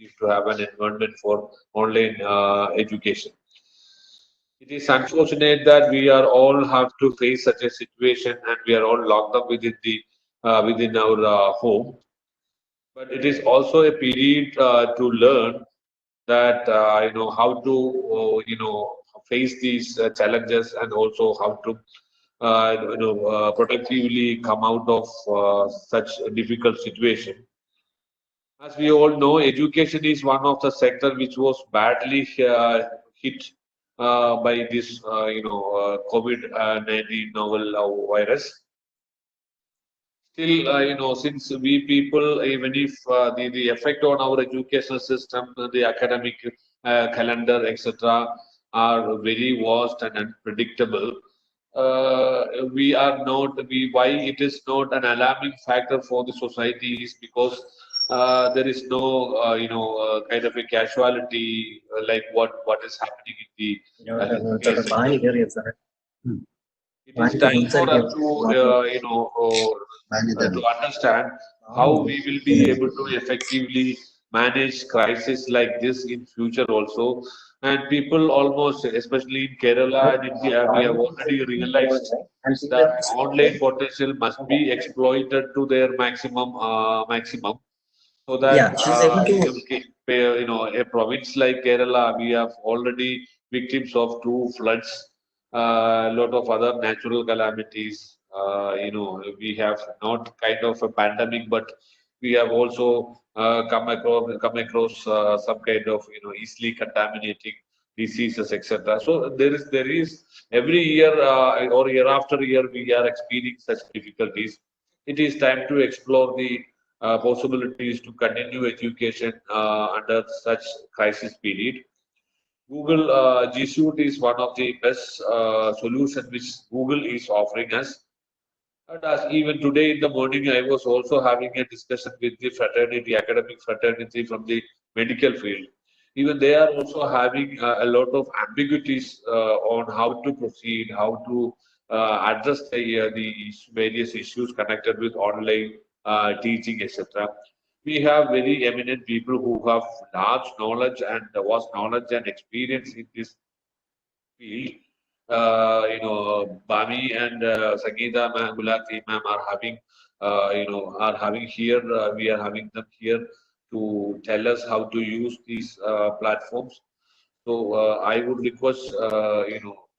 is to have an environment for online education. It is unfortunate that we are all have to face such a situation, and we are all locked up within the within our home. But it is also a period to learn that how to face these challenges, and also how to productively come out of such a difficult situation. As we all know, education is one of the sector which was badly hit by this COVID-19 novel virus. Still, since we people, even if the effect on our educational system, the academic calendar, etc., are very vast and unpredictable, we are not, why it is not an alarming factor for the society is because there is no, kind of a casualty like what is happening in the healthcare sector. It is time for us to, to understand how we will be able to effectively manage crisis like this in future also. And people almost, especially in Kerala and India, we have already realized that online potential must be exploited to their maximum, so that Yeah, she's able to. a province like Kerala, we have already victims of two floods, a lot of other natural calamities. We have not kind of a pandemic, but we have also come across some kind of easily contaminating diseases, etc. So there is every year or year after year we are experiencing such difficulties. It is time to explore the possibilities to continue education under such crisis period. Google G Suite is one of the best solution which Google is offering us. And as even today in the morning, I was also having a discussion with the fraternity, academic fraternity from the medical field. Even they are also having a lot of ambiguities on how to proceed, how to address the various issues connected with online teaching, etc. We have very eminent people who have large knowledge and vast knowledge and experience in this field. Bami and Sangeeta ma'am, Gulati ma'am are having, here. We are having them here to tell us how to use these platforms. So I would request,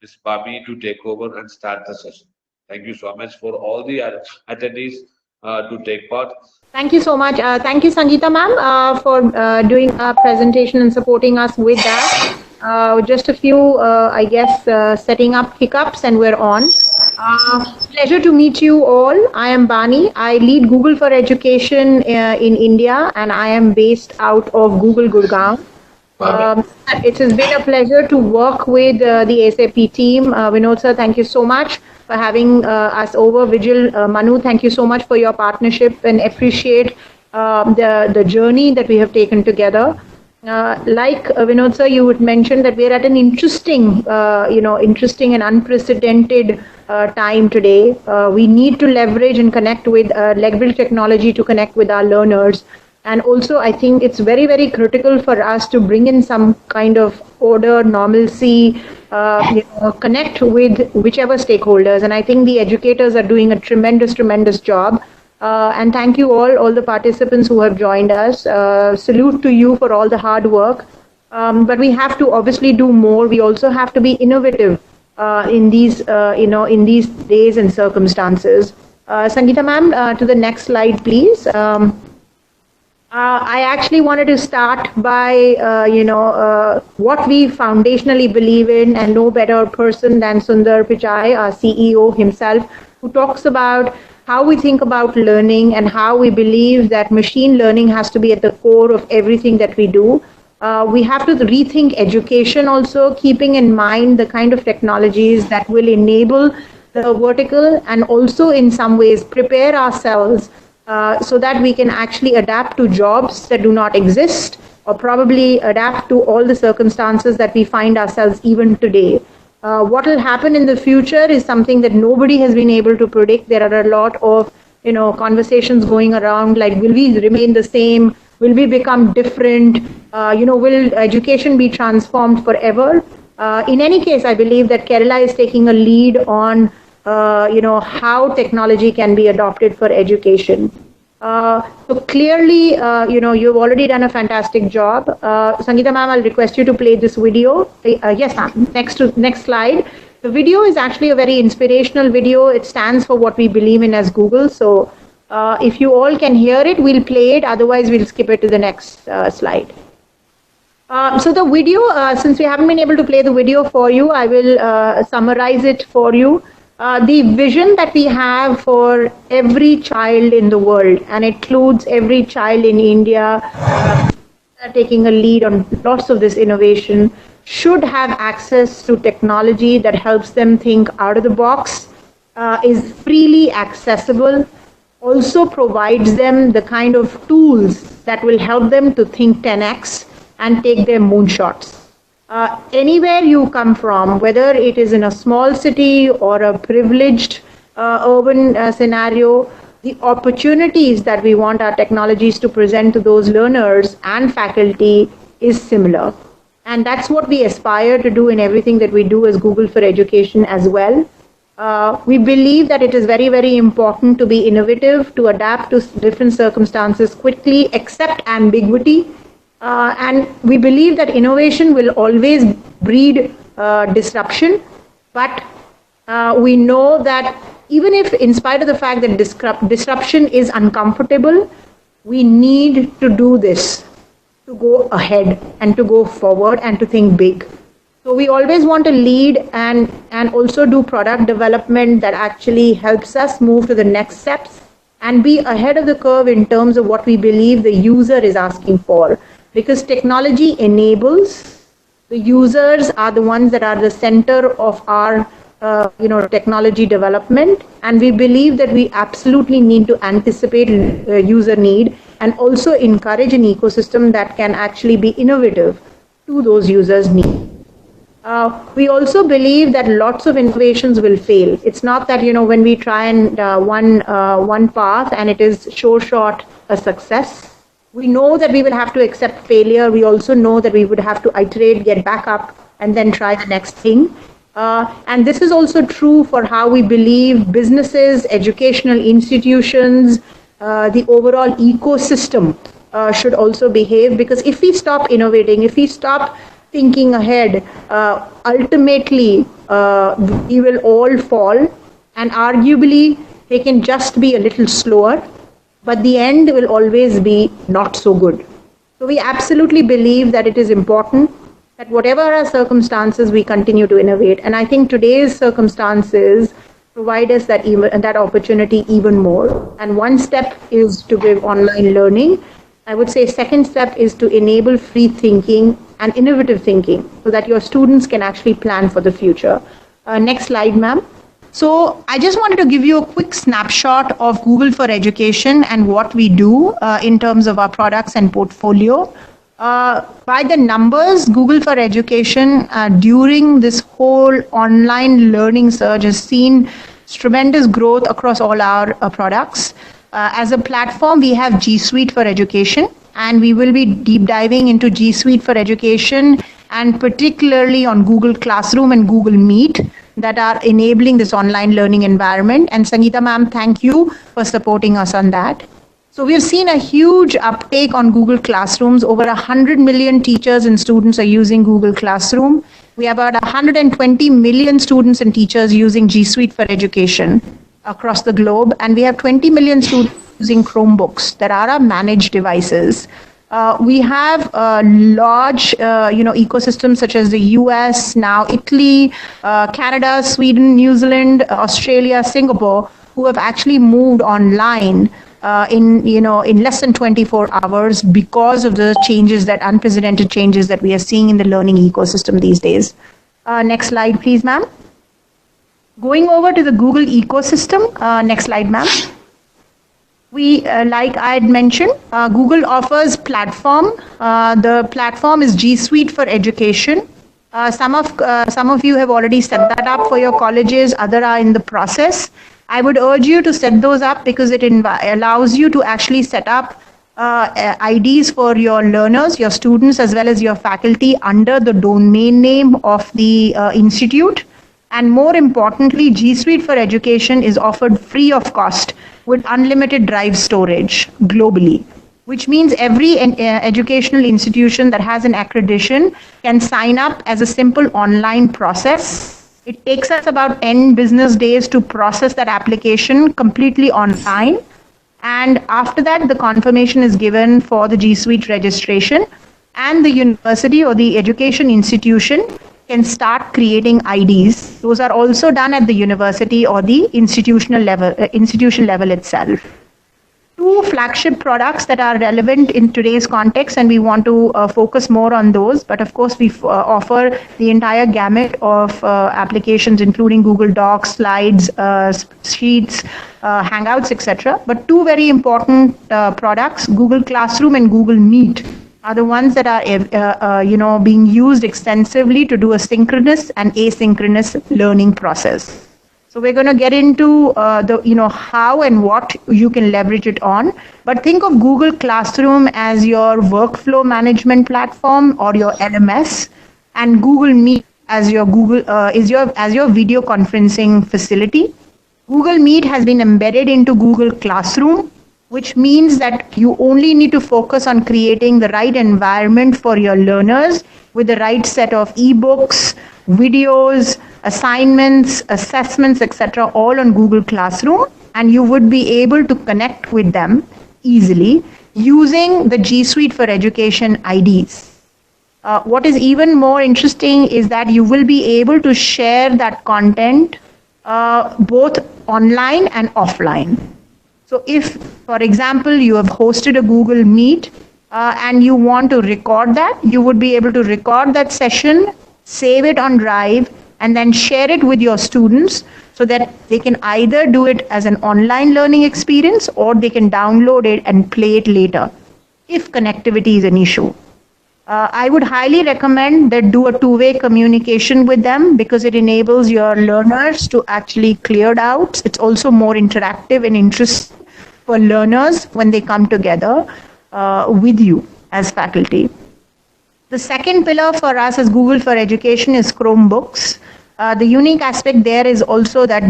Ms. Bami to take over and start the session. Thank you so much for all the attendees to take part. Thank you so much. Thank you, Sangeeta ma'am, for doing a presentation and supporting us with that. Just a few, I guess, setting up hiccups, and we're on. Pleasure to meet you all. I am Bani. I lead Google for Education in India, and I am based out of Google Gurgaon. It has been a pleasure to work with the SAP team. Vinod sir, thank you so much for having us over. Vigil, Manu, thank you so much for your partnership, and appreciate the journey that we have taken together. Like Vinod sir, you would mention that we're at an interesting and unprecedented time today. We need to leverage and connect with leverage technology to connect with our learners. And also, I think it's very, very critical for us to bring in some kind of order, normalcy, connect with whichever stakeholders. And I think the educators are doing a tremendous, tremendous job. And thank you all the participants who have joined us. Salute to you for all the hard work. But we have to obviously do more. We also have to be innovative in these, in these days and circumstances. Sangeeta ma'am, to the next slide, please. I actually wanted to start by, what we foundationally believe in, and no better person than Sundar Pichai, our CEO himself, who talks about how we think about learning and how we believe that machine learning has to be at the core of everything that we do. We have to rethink education also, keeping in mind the kind of technologies that will enable the vertical, and also in some ways prepare ourselves so that we can actually adapt to jobs that do not exist, or probably adapt to all the circumstances that we find ourselves even today. What will happen in the future is something that nobody has been able to predict. There are a lot of conversations going around, like, will we remain the same? Will we become different? Will education be transformed forever? In any case, I believe that Kerala is taking a lead on, how technology can be adopted for education. So clearly, you've already done a fantastic job. Sangeeta ma'am, I'll request you to play this video. Yes, ma'am. Next slide. The video is actually a very inspirational video. It stands for what we believe in as Google. So if you all can hear it, we'll play it. Otherwise, we'll skip it to the next slide. So the video, since we haven't been able to play the video for you, I will summarize it for you. The vision that we have for every child in the world, and it includes every child in India, taking a lead on lots of this innovation, should have access to technology that helps them think out of the box, is freely accessible, also provides them the kind of tools that will help them to think 10x and take their moonshots. Anywhere you come from, whether it is in a small city or a privileged urban scenario, the opportunities that we want our technologies to present to those learners and faculty is similar. And that's what we aspire to do in everything that we do as Google for Education as well. We believe that it is very, very important to be innovative, to adapt to different circumstances quickly, accept ambiguity. And we believe that innovation will always breed disruption, but we know that even if, in spite of the fact that disruption is uncomfortable, we need to do this to go ahead and to go forward and to think big. So we always want to lead and also do product development that actually helps us move to the next steps and be ahead of the curve in terms of what we believe the user is asking for. Because technology enables, the users are the ones that are the center of our technology development, and we believe that we absolutely need to anticipate user need and also encourage an ecosystem that can actually be innovative to those users' needs. We also believe that lots of innovations will fail. It's not that, when we try and one path and it is short a success. We know that we will have to accept failure. We also know that we would have to iterate, get back up, and then try the next thing. And this is also true for how we believe businesses, educational institutions, the overall ecosystem should also behave. Because if we stop innovating, if we stop thinking ahead, ultimately we will all fall, and arguably they can just be a little slower, but the end will always be not so good. So we absolutely believe that it is important that whatever our circumstances, we continue to innovate. And I think today's circumstances provide us that opportunity even more. And one step is to give online learning. I would say second step is to enable free thinking and innovative thinking so that your students can actually plan for the future. Next slide, ma'am. So I just wanted to give you a quick snapshot of Google for Education and what we do in terms of our products and portfolio. By the numbers, Google for Education during this whole online learning surge has seen tremendous growth across all our products. As a platform, we have G Suite for Education, and we will be deep diving into G Suite for Education and particularly on Google Classroom and Google Meet that are enabling this online learning environment. And Sangeeta ma'am, thank you for supporting us on that. So we've seen a huge uptake on Google Classrooms. Over 100 million teachers and students are using Google Classroom. We have about 120 million students and teachers using G Suite for Education across the globe. And we have 20 million students using Chromebooks that are our managed devices. We have large, ecosystems such as the US, now Italy, Canada, Sweden, New Zealand, Australia, Singapore, who have actually moved online in less than 24 hours because of the unprecedented changes that we are seeing in the learning ecosystem these days. Next slide, please, ma'am. Going over to the Google ecosystem. Next slide, ma'am. We, like I had mentioned, Google offers platform. The platform is G Suite for Education. Some of you have already set that up for your colleges. Others are in the process. I would urge you to set those up because it allows you to actually set up IDs for your learners, your students, as well as your faculty under the domain name of the institute. And more importantly, G Suite for Education is offered free of cost with unlimited drive storage globally, which means every educational institution that has an accreditation can sign up as a simple online process. It takes us about 10 business days to process that application completely online. And after that, the confirmation is given for the G Suite registration, and the university or the education institution can start creating IDs. Those are also done at the university or the institution level itself. Two flagship products that are relevant in today's context, and we want to focus more on those. But of course, we offer the entire gamut of applications, including Google Docs, Slides, Sheets, Hangouts, etc. But two very important products, Google Classroom and Google Meet, are the ones that are being used extensively to do a synchronous and asynchronous learning process. So we're going to get into how and what you can leverage it on. But think of Google Classroom as your workflow management platform or your LMS, and Google Meet as your video conferencing facility. Google Meet has been embedded into Google Classroom, which means that you only need to focus on creating the right environment for your learners with the right set of ebooks, videos, assignments, assessments, etc., all on Google Classroom, and you would be able to connect with them easily using the G Suite for Education IDs. What is even more interesting is that you will be able to share that content both online and offline. So if, for example, you have hosted a Google Meet and you want to record that, you would be able to record that session, save it on Drive, and then share it with your students so that they can either do it as an online learning experience or they can download it and play it later if connectivity is an issue. I would highly recommend that do a two-way communication with them because it enables your learners to actually clear doubts. It's also more interactive and interesting for learners when they come together with you as faculty. The second pillar for us as Google for Education is Chromebooks. The unique aspect there is also that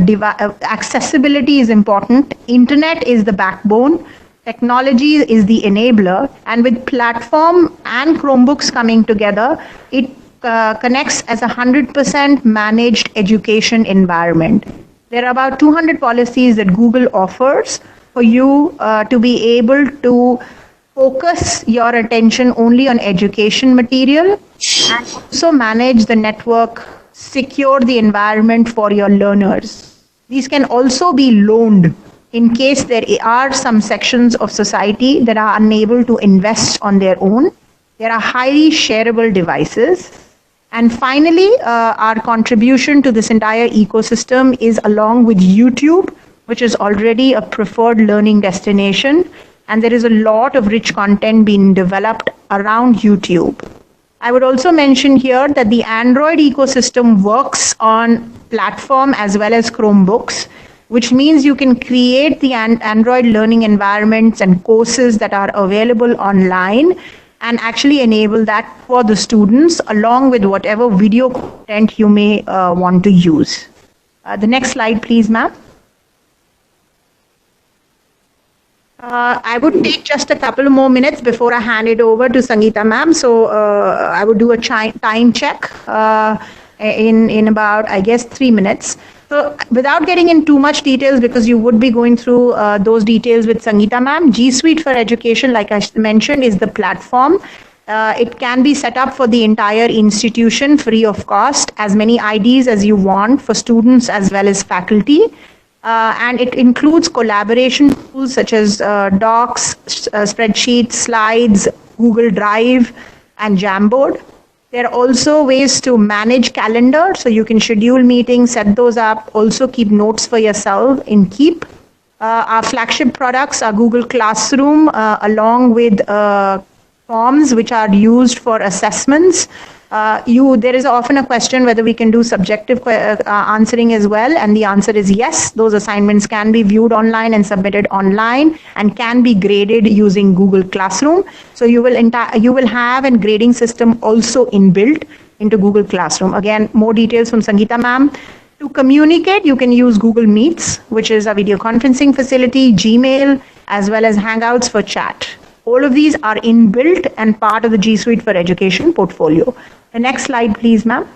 accessibility is important. Internet is the backbone. Technology is the enabler. And with platform and Chromebooks coming together, it connects as a 100% managed education environment. There are about 200 policies that Google offers for you to be able to focus your attention only on education material and also manage the network, secure the environment for your learners. These can also be loaned in case there are some sections of society that are unable to invest on their own. There are highly shareable devices. And finally, our contribution to this entire ecosystem is along with YouTube, which is already a preferred learning destination. And there is a lot of rich content being developed around YouTube. I would also mention here that the Android ecosystem works on platform as well as Chromebooks, which means you can create the Android learning environments and courses that are available online and actually enable that for the students along with whatever video content you may want to use. The next slide, please, ma'am. I would take just a couple more minutes before I hand it over to Sangeeta ma'am. So I would do a time check in about, I guess, 3 minutes. So without getting in too much details, because you would be going through those details with Sangeeta ma'am, G Suite for Education, like I mentioned, is the platform. It can be set up for the entire institution free of cost, as many IDs as you want for students as well as faculty. And it includes collaboration tools such as Docs, spreadsheets, Slides, Google Drive, and Jamboard. There are also ways to manage calendar, so you can schedule meetings, set those up, also keep notes for yourself in Keep. Our flagship products are Google Classroom, along with forms which are used for assessments. There is often a question whether we can do subjective answering as well, and the answer is yes. Those assignments can be viewed online and submitted online, and can be graded using Google Classroom. So you will have a grading system also inbuilt into Google Classroom. Again, more details from Sangeeta ma'am. To communicate, you can use Google Meets, which is a video conferencing facility, Gmail, as well as Hangouts for chat. All of these are inbuilt and part of the G Suite for Education portfolio. The next slide, please, ma'am.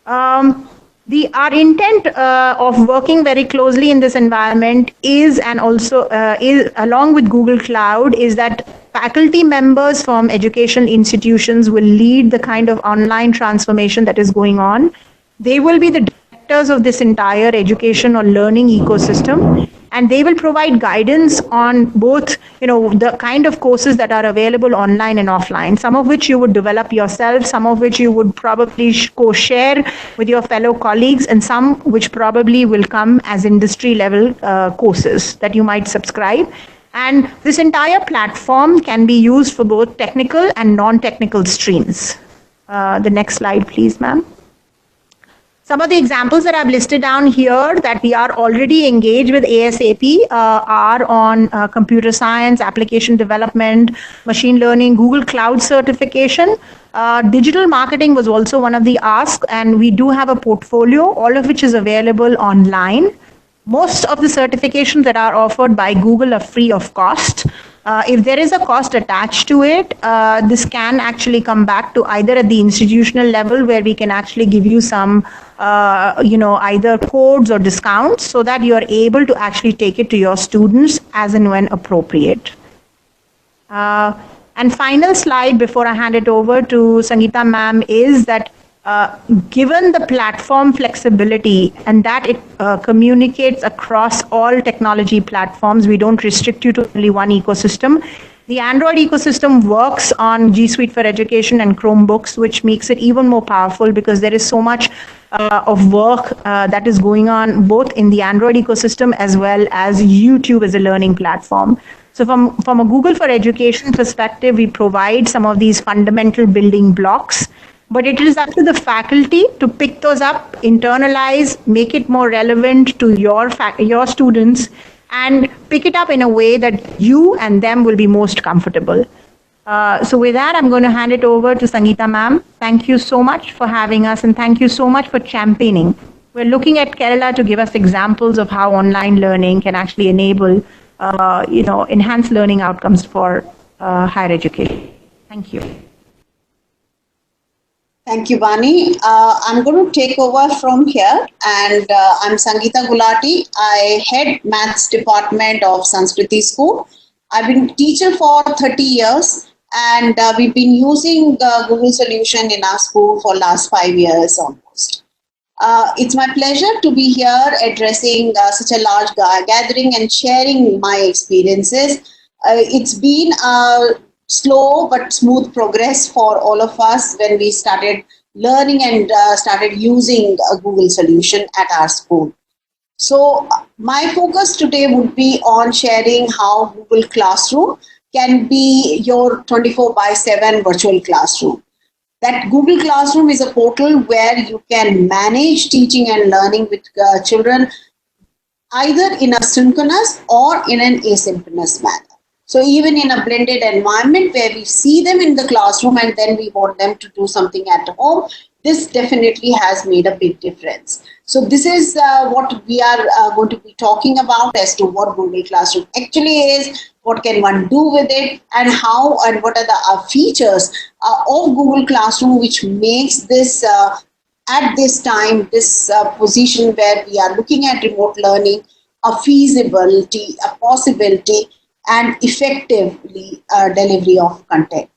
Our intent of working very closely in this environment is, and also is along with Google Cloud, is that faculty members from educational institutions will lead the kind of online transformation that is going on. They will be the directors of this entire education or learning ecosystem, and they will provide guidance on both, the kind of courses that are available online and offline, some of which you would develop yourself, some of which you would probably co-share with your fellow colleagues, and some which probably will come as industry level courses that you might subscribe. And this entire platform can be used for both technical and non-technical streams. The next slide, please, ma'am. Some of the examples that I've listed down here that we are already engaged with ASAP are on computer science, application development, machine learning, Google Cloud certification. Digital marketing was also one of the asks, and we do have a portfolio, all of which is available online. Most of the certifications that are offered by Google are free of cost. If there is a cost attached to it, this can actually come back to either at the institutional level, where we can actually give you some, either codes or discounts, so that you are able to actually take it to your students as and when appropriate. And final slide before I hand it over to Sangeeta ma'am is that given the platform flexibility and that it communicates across all technology platforms, we don't restrict you to only one ecosystem. The Android ecosystem works on G Suite for Education and Chromebooks, which makes it even more powerful because there is so much of work that is going on both in the Android ecosystem as well as YouTube as a learning platform. So from a Google for Education perspective, we provide some of these fundamental building blocks, but it is up to the faculty to pick those up, internalize, make it more relevant to your students, and pick it up in a way that you and them will be most comfortable. So with that, I'm going to hand it over to Sangeeta ma'am. Thank you so much for having us, and thank you so much for championing. We're looking at Kerala to give us examples of how online learning can actually enable, enhance learning outcomes for higher education. Thank you. Thank you, Bani. I'm going to take over from here, and I'm Sangeeta Gulati. I head Maths Department of Sanskriti School. I've been a teacher for 30 years, and we've been using Google Solution in our school for last 5 years almost. It's my pleasure to be here addressing such a large gathering and sharing my experiences. It's been a slow but smooth progress for all of us when we started learning and started using a Google solution at our school. So my focus today would be on sharing how Google Classroom can be your 24/7 virtual classroom. That Google Classroom is a portal where you can manage teaching and learning with children either in a synchronous or in an asynchronous manner. So even in a blended environment where we see them in the classroom and then we want them to do something at home, this definitely has made a big difference. So this is what we are going to be talking about as to what Google Classroom actually is, what can one do with it, and how and what are the features of Google Classroom which makes this, at this time, this position where we are looking at remote learning, a feasibility, a possibility, and effectively delivery of content.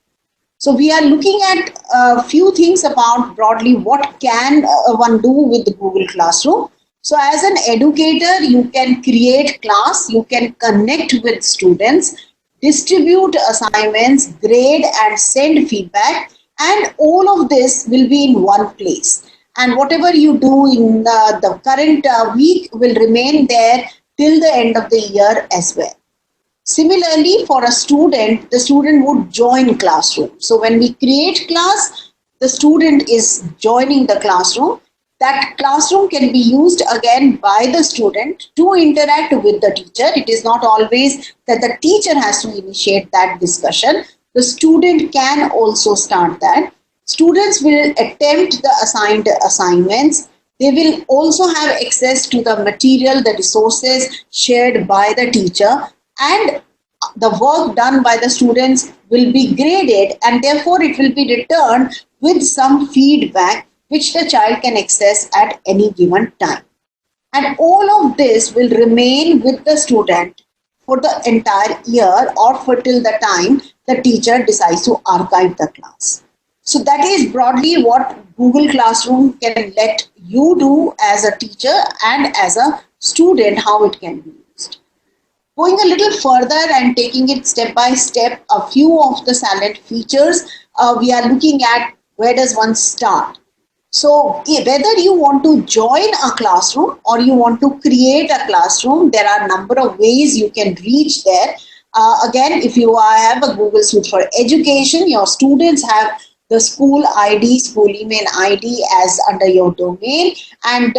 So we are looking at a few things about broadly what can one do with the Google Classroom. So as an educator, you can create class, you can connect with students, distribute assignments, grade and send feedback, and all of this will be in one place. And whatever you do in the current week will remain there till the end of the year as well. Similarly, for a student, the student would join classroom. So when we create class, the student is joining the classroom. That classroom can be used again by the student to interact with the teacher. It is not always that the teacher has to initiate that discussion. The student can also start that. Students will attempt the assigned assignments. They will also have access to the material, the resources shared by the teacher, and the work done by the students will be graded, and therefore it will be returned with some feedback which the child can access at any given time. And all of this will remain with the student for the entire year or for till the time the teacher decides to archive the class. So that is broadly what Google Classroom can let you do as a teacher and as a student, how it can be used. Going a little further and taking it step by step, a few of the salient features, we are looking at where does one start. So whether you want to join a classroom or you want to create a classroom, there are a number of ways you can reach there. Again, if you have a Google Suite for Education, your students have the school ID, school email ID as under your domain, and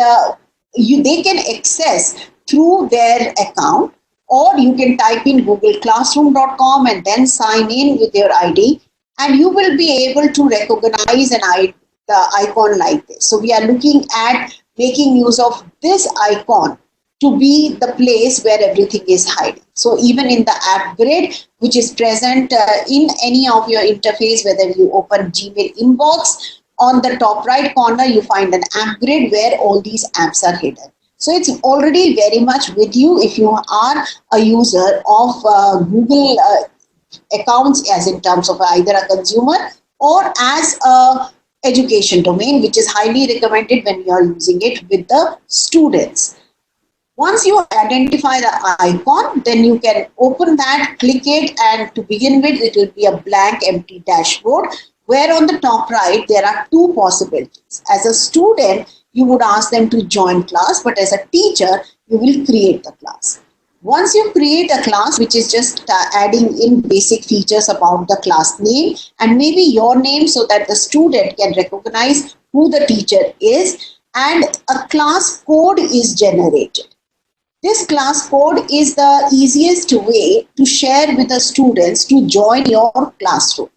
they can access through their account, or you can type in googleclassroom.com and then sign in with your ID, and you will be able to recognize the icon like this. So we are looking at making use of this icon to be the place where everything is hiding. So even in the app grid, which is present in any of your interface, whether you open Gmail inbox, on the top right corner, you find an app grid where all these apps are hidden. So it's already very much with you if you are a user of Google accounts, as in terms of either a consumer or as a education domain, which is highly recommended when you are using it with the students. Once you identify the icon, then you can open that, click it, and to begin with, it will be a blank empty dashboard where on the top right, there are two possibilities. As a student, you would ask them to join class, but as a teacher, you will create the class. Once you create a class, which is just adding in basic features about the class name and maybe your name so that the student can recognize who the teacher is, and a class code is generated. This class code is the easiest way to share with the students to join your classroom.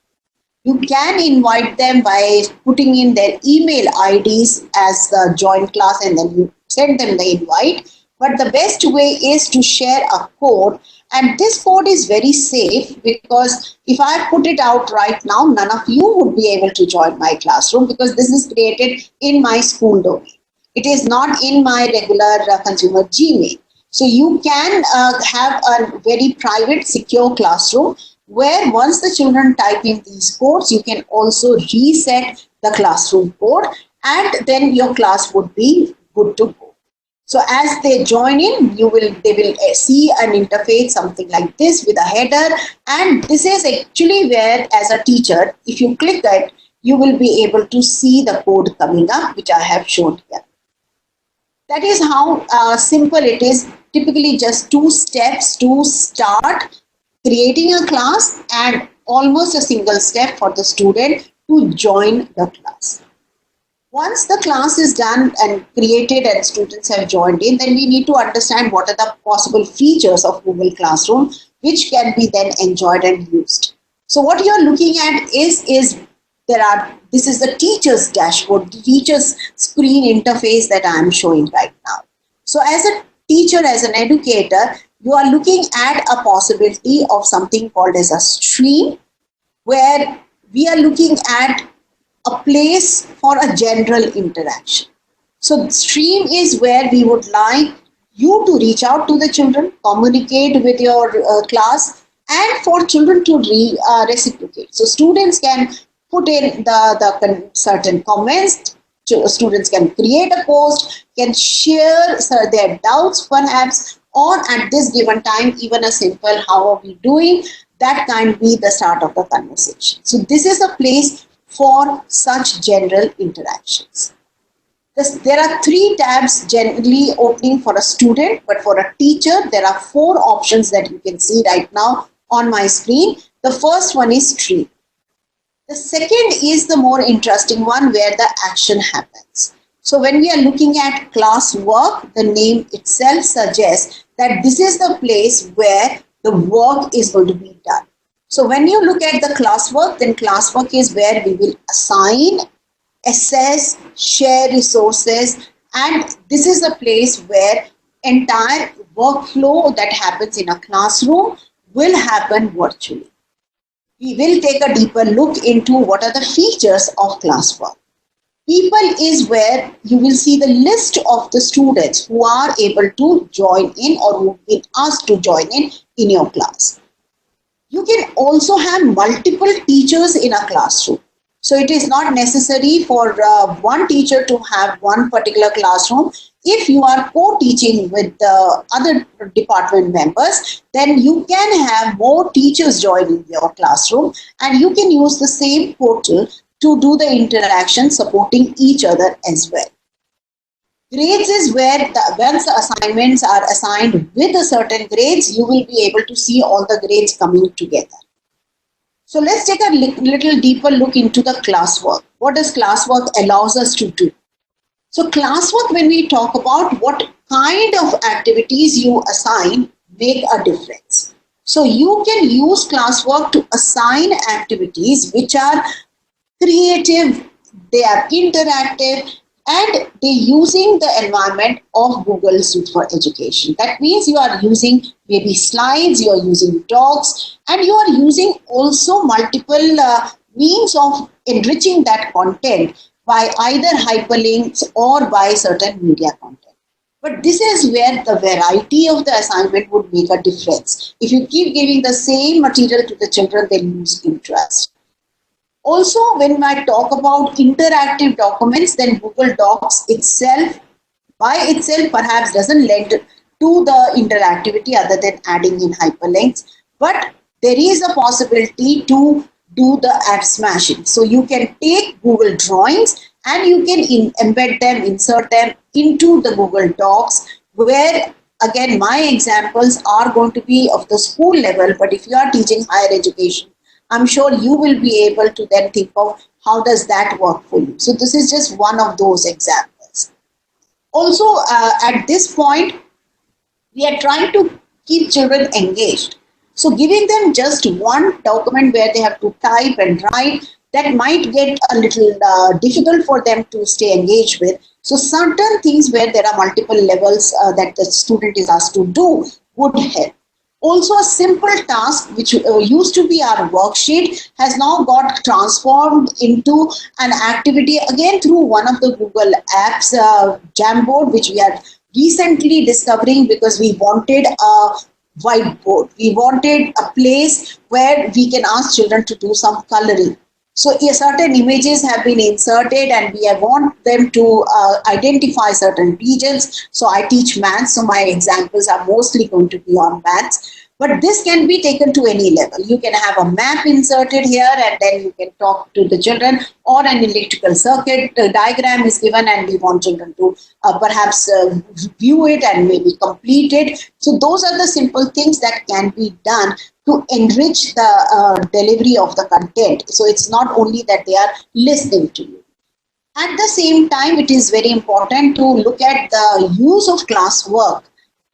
You can invite them by putting in their email IDs as the join class, and then you send them the invite. But the best way is to share a code, and this code is very safe because if I put it out right now, none of you would be able to join my classroom because this is created in my school domain. It is not in my regular consumer Gmail. So you can have a very private, secure classroom where once the children type in these codes, you can also reset the classroom code, and then your class would be good to go. So as they join in, they will see an interface, something like this with a header, and this is actually where, as a teacher, if you click it, you will be able to see the code coming up, which I have shown here. That is how simple it is. Typically just 2 steps to start creating a class and almost a single step for the student to join the class. Once the class is done and created and students have joined in, then we need to understand what are the possible features of Google Classroom which can be then enjoyed and used. So what you are looking at is this is the teacher's dashboard, the teacher's screen interface that I am showing right now. So as a teacher, as an educator, you are looking at a possibility of something called as a stream, where we are looking at a place for a general interaction. So stream is where we would like you to reach out to the children, communicate with your class, and for children to reciprocate. So students can put in the certain comments, students can create a post, can share their doubts perhaps, or at this given time, even a simple how are we doing, that can be the start of the conversation. So this is a place for such general interactions. There are 3 tabs generally opening for a student, but for a teacher, there are 4 options that you can see right now on my screen. The first one is stream. The second is the more interesting one where the action happens. So when we are looking at classwork, the name itself suggests that this is the place where the work is going to be done. So when you look at the classwork, then classwork is where we will assign, assess, share resources, and this is the place where entire workflow that happens in a classroom will happen virtually. We will take a deeper look into what are the features of classwork. People is where you will see the list of the students who are able to join in or who have been asked to join in your class. You can also have multiple teachers in a classroom. So it is not necessary for one teacher to have one particular classroom. If you are co-teaching with the other department members, then you can have more teachers joining your classroom, and you can use the same portal to do the interaction, supporting each other as well. Grades is where once the assignments are assigned with a certain grades, you will be able to see all the grades coming together. So let's take a little deeper look into the classwork. What does classwork allows us to do? So classwork, when we talk about what kind of activities you assign, make a difference. So you can use classwork to assign activities which are creative, they are interactive, and they're using the environment of Google Suite for Education. That means you are using maybe slides, you are using docs, and you are using also multiple means of enriching that content by either hyperlinks or by certain media content. But this is where the variety of the assignment would make a difference. If you keep giving the same material to the children, they lose interest. Also, when I talk about interactive documents, then Google Docs itself, by itself, perhaps doesn't lend to the interactivity other than adding in hyperlinks. But there is a possibility to do the app smashing. So you can take Google Drawings and you can embed them, insert them into the Google Docs, where again, my examples are going to be of the school level, but if you are teaching higher education, I'm sure you will be able to then think of how does that work for you. So this is just one of those examples. Also, at this point, we are trying to keep children engaged. So giving them just one document where they have to type and write, that might get a little difficult for them to stay engaged with. So certain things where there are multiple levels that the student is asked to do would help. Also, a simple task which used to be our worksheet has now got transformed into an activity again through one of the Google apps, Jamboard, which we are recently discovering because we wanted a whiteboard. We wanted a place where we can ask children to do some coloring. So certain images have been inserted and we want them to identify certain regions. So I teach maths, so my examples are mostly going to be on maths. But this can be taken to any level. You can have a map inserted here and then you can talk to the children, or an electrical circuit diagram is given and we want children to perhaps view it and maybe complete it. So those are the simple things that can be done to enrich the delivery of the content. So it's not only that they are listening to you. At the same time, it is very important to look at the use of classwork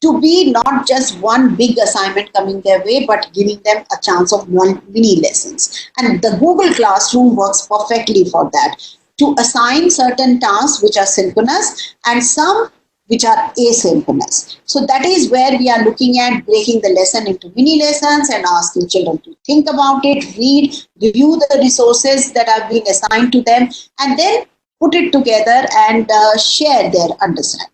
to be not just one big assignment coming their way, but giving them a chance of mini lessons. And the Google Classroom works perfectly for that, to assign certain tasks which are synchronous and some which are asynchronous. So that is where we are looking at breaking the lesson into mini lessons and asking children to think about it, read, review the resources that are being assigned to them, and then put it together and share their understanding.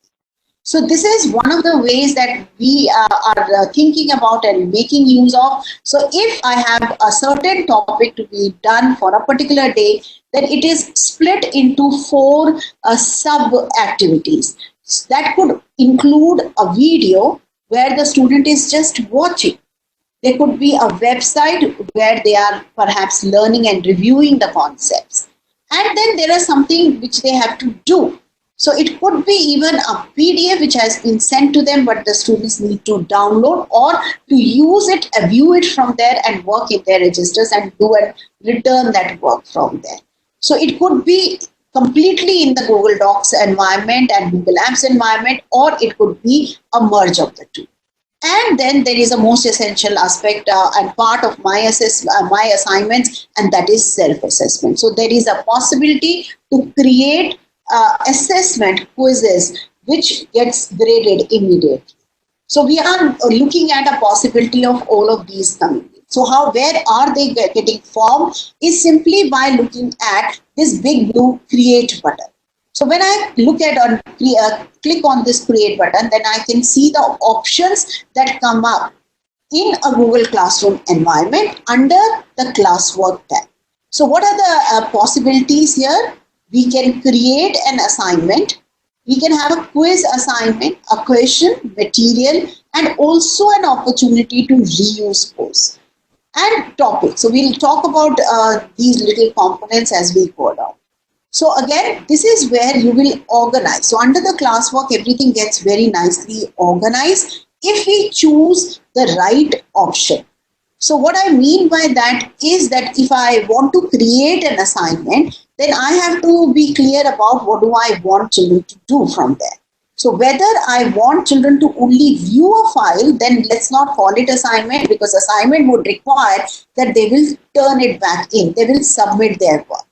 So this is one of the ways that we are thinking about and making use of. So if I have a certain topic to be done for a particular day, then it is split into 4 sub-activities. That could include a video where the student is just watching. There could be a website where they are perhaps learning and reviewing the concepts. And then there is something which they have to do. So it could be even a PDF which has been sent to them, but the students need to download or to use it, view it from there and work in their registers and do and return that work from there. So it could be completely in the Google Docs environment and Google Apps environment, or it could be a merge of the two. And then there is a most essential aspect and part of my my assignments, and that is self-assessment. So there is a possibility to create assessment quizzes which gets graded immediately. So we are looking at a possibility of all of these coming. So where are they getting formed is simply by looking at this big blue create button. So when I look at click on this create button, then I can see the options that come up in a Google Classroom environment under the classwork tab. So what are the possibilities here? We can create an assignment. We can have a quiz assignment, a question, material, and also an opportunity to reuse course and topic. So we'll talk about these little components as we go along. So again, this is where you will organize. So under the classwork, everything gets very nicely organized if we choose the right option. So what I mean by that is that if I want to create an assignment, then I have to be clear about what do I want children to do from there. So whether I want children to only view a file, then let's not call it assignment, because assignment would require that they will turn it back in. They will submit their work.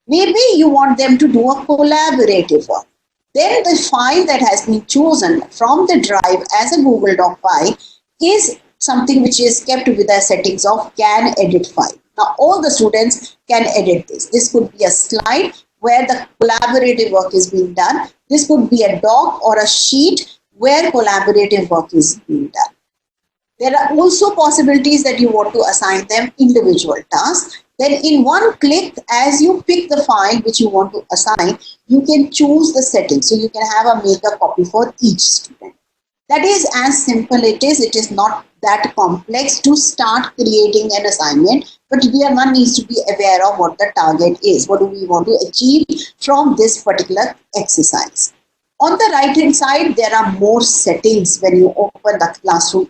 Maybe you want them to do a collaborative work. Then the file that has been chosen from the drive as a Google Doc file is something which is kept with the settings of can edit file. Now all the students can edit this. This could be a slide where the collaborative work is being done. This could be a doc or a sheet where collaborative work is being done. There are also possibilities that you want to assign them individual tasks. Then in one click, as you pick the file which you want to assign, you can choose the settings. So you can have a make a copy for each student. That is as simple it is. It is not that complex to start creating an assignment, but one needs to be aware of what the target is. What do we want to achieve from this particular exercise? On the right hand side, there are more settings when you open the classroom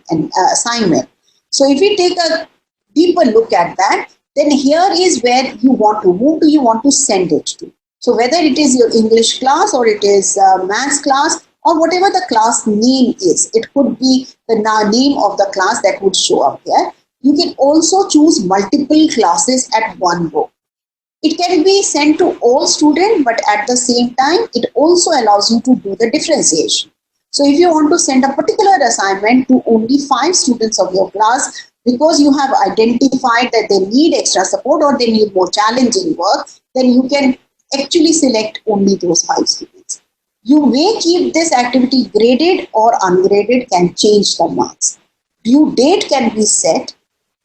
assignment. So if we take a deeper look at that, then here is where you want to, whom do you want to send it to? So whether it is your English class or it is maths class or whatever the class name is, it could be the name of the class that would show up here. You can also choose multiple classes at one go. It can be sent to all students, but at the same time, it also allows you to do the differentiation. So if you want to send a particular assignment to only 5 students of your class, because you have identified that they need extra support or they need more challenging work, then you can actually select only those 5 students. You may keep this activity graded or ungraded, can change the marks. Due date can be set.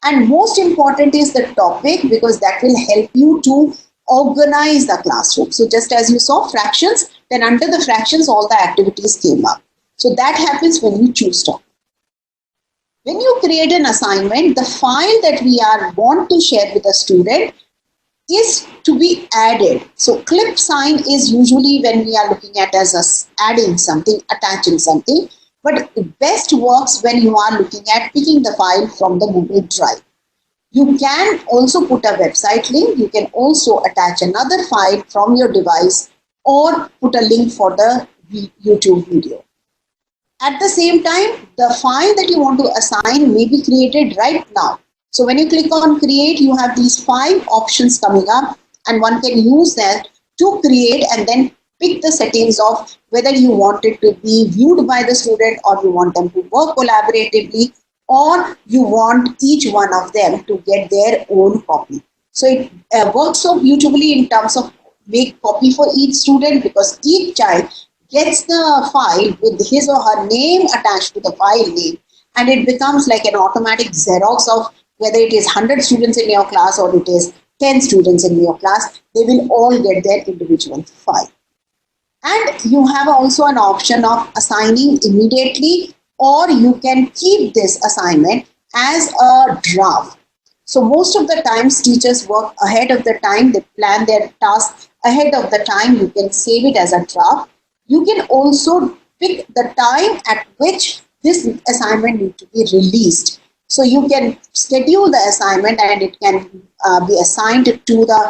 And most important is the topic, because that will help you to organize the classroom. So just as you saw fractions, then under the fractions, all the activities came up. So that happens when you choose topic. When you create an assignment, the file that we want to share with the student is to be added. So clip sign is usually when we are looking at as adding something, attaching something. But it best works when you are looking at picking the file from the Google Drive. You can also put a website link. You can also attach another file from your device or put a link for the YouTube video. At the same time, the file that you want to assign may be created right now. So when you click on create, you have these 5 options coming up, and one can use that to create and then pick the settings of whether you want it to be viewed by the student or you want them to work collaboratively or you want each one of them to get their own copy. So it works so beautifully in terms of make copy for each student, because each child gets the file with his or her name attached to the file name, and it becomes like an automatic Xerox of whether it is 100 students in your class or it is 10 students in your class, they will all get their individual file. And you have also an option of assigning immediately, or you can keep this assignment as a draft. So most of the times teachers work ahead of the time, they plan their tasks ahead of the time. You can save it as a draft. you can also pick the time at which this assignment needs to be released. So you can schedule the assignment and it can be assigned to the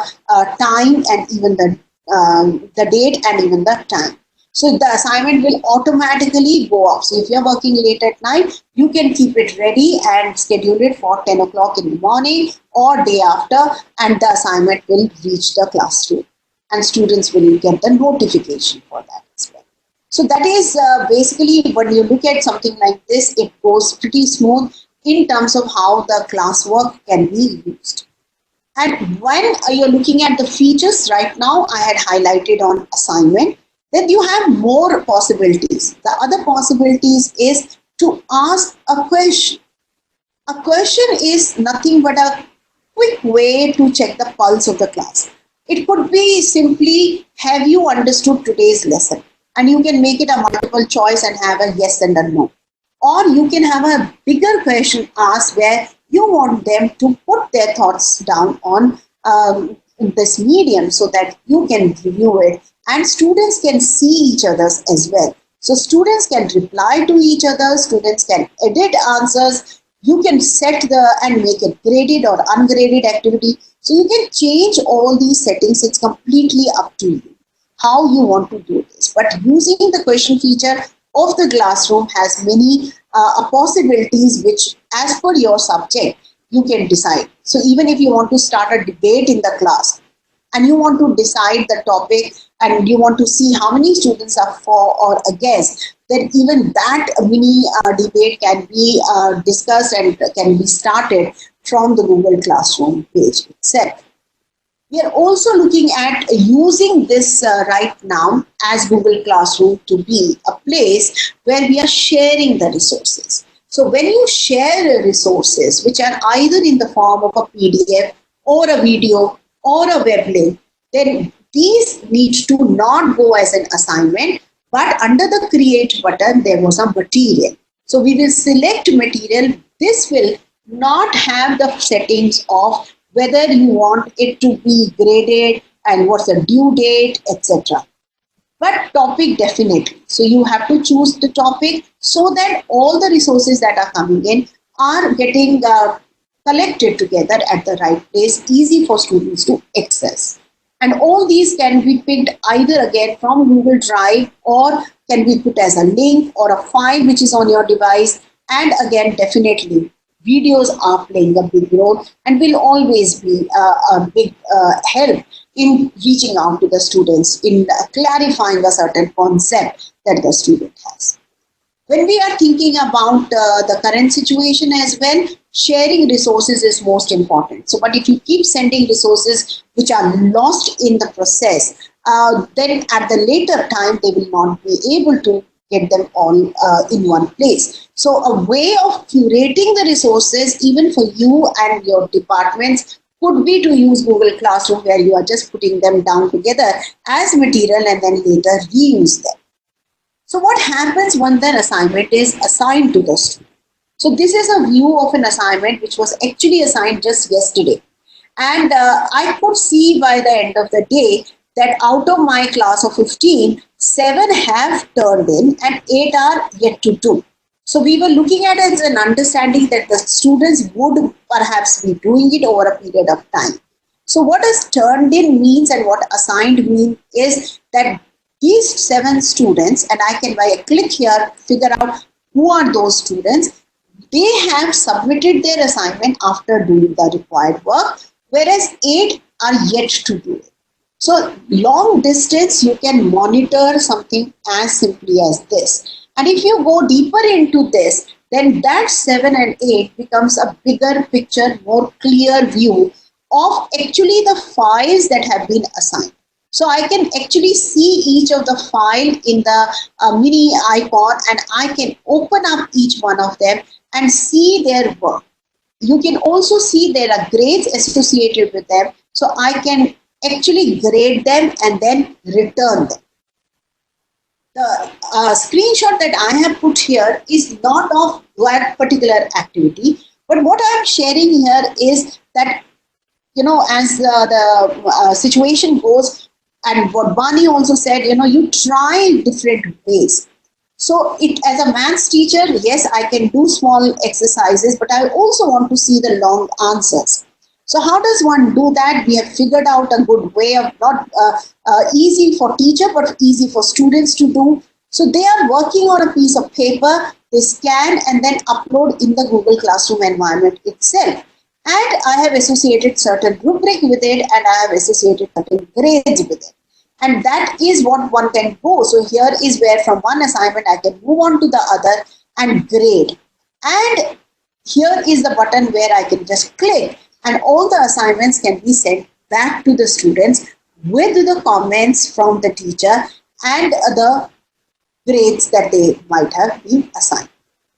time and even the date and even the time. So the assignment will automatically go up. So if you're working late at night, you can keep it ready and schedule it for 10 o'clock in the morning or day after, and the assignment will reach the classroom and students will get the notification for that as well. So that is basically when you look at something like this, it goes pretty smooth in terms of how the classwork can be used. And when you're looking at the features right now, I had highlighted on assignment, then you have more possibilities. The other possibilities is to ask a question. A question is nothing but a quick way to check the pulse of the class. It could be simply, have you understood today's lesson? And you can make it a multiple choice and have a yes and a no. Or you can have a bigger question asked where you want them to put their thoughts down on this medium so that you can review it and students can see each other's as well. So students can reply to each other, students can edit answers, you can set and make it graded or ungraded activity. So you can change all these settings. It's completely up to you how you want to do this. But using the question feature of the classroom has many possibilities which, as per your subject, you can decide. So even if you want to start a debate in the class and you want to decide the topic and you want to see how many students are for or against, then even that mini debate can be discussed and can be started from the Google Classroom page itself. We are also looking at using this right now as Google Classroom to be a place where we are sharing the resources. So when you share resources, which are either in the form of a PDF or a video or a web link, then these need to not go as an assignment, but under the create button, there was a material. So we will select material. This will not have the settings of whether you want it to be graded and what's the due date, etc. But topic definitely. So you have to choose the topic so that all the resources that are coming in are getting collected together at the right place, easy for students to access. And all these can be picked either again from Google Drive or can be put as a link or a file which is on your device. And again, definitely videos are playing a big role and will always be a big help in reaching out to the students, in clarifying a certain concept that the student has. When we are thinking about the current situation as well, sharing resources is most important. So, but if you keep sending resources which are lost in the process, then at the later time, they will not be able to get them all in one place. So a way of curating the resources, even for you and your departments, could be to use Google Classroom, where you are just putting them down together as material and then later reuse them. So what happens when the assignment is assigned to the student? So this is a view of an assignment which was actually assigned just yesterday. And I could see by the end of the day that out of my class of 15, 7 have turned in and 8 are yet to do. So we were looking at it as an understanding that the students would perhaps be doing it over a period of time. So what does turned in means and what assigned means is that these 7 students, and I can by a click here figure out who are those students, they have submitted their assignment after doing the required work, whereas 8 are yet to do it. So long distance, you can monitor something as simply as this. And if you go deeper into this, then that 7 and 8 becomes a bigger picture, more clear view of actually the files that have been assigned. So I can actually see each of the file in the mini icon, and I can open up each one of them and see their work. You can also see there are grades associated with them. So I can actually grade them and then return them. The screenshot that I have put here is not of that particular activity, but what I am sharing here is that, you know, as the situation goes, and what Bani also said, you try different ways. So it, as a maths teacher, yes, I can do small exercises, but I also want to see the long answers. So how does one do that? We have figured out a good way of not easy for teacher, but easy for students to do. So they are working on a piece of paper, they scan and then upload in the Google Classroom environment itself. And I have associated certain rubric with it, and I have associated certain grades with it. And that is what one can go. So here is where from one assignment I can move on to the other and grade. And here is the button where I can just click, and all the assignments can be sent back to the students with the comments from the teacher and the grades that they might have been assigned.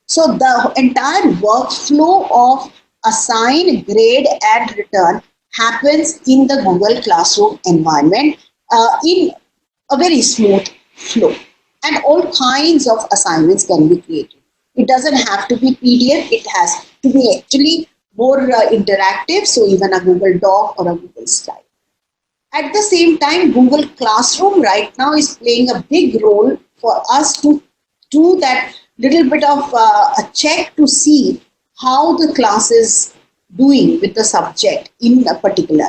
So the entire workflow of assign, grade, and return happens in the Google Classroom environment in a very smooth flow. And all kinds of assignments can be created. It doesn't have to be PDF, it has to be actually more interactive, so even a Google Doc or a Google Slide. At the same time, Google Classroom right now is playing a big role for us to do that little bit of a check to see how the class is doing with the subject in a particular.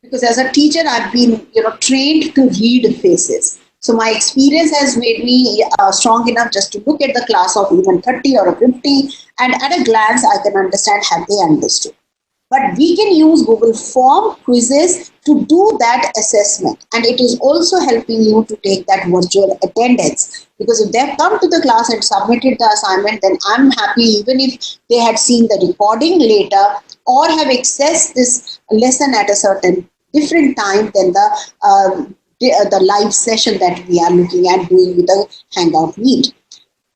Because as a teacher, I've been trained to read faces. So my experience has made me strong enough just to look at the class of even 30 or 50, and at a glance, I can understand have they understood. But we can use Google Form quizzes to do that assessment. And it is also helping you to take that virtual attendance. Because if they've come to the class and submitted the assignment, then I'm happy even if they had seen the recording later or have accessed this lesson at a certain different time than the live session that we are looking at doing with the Hangout Meet.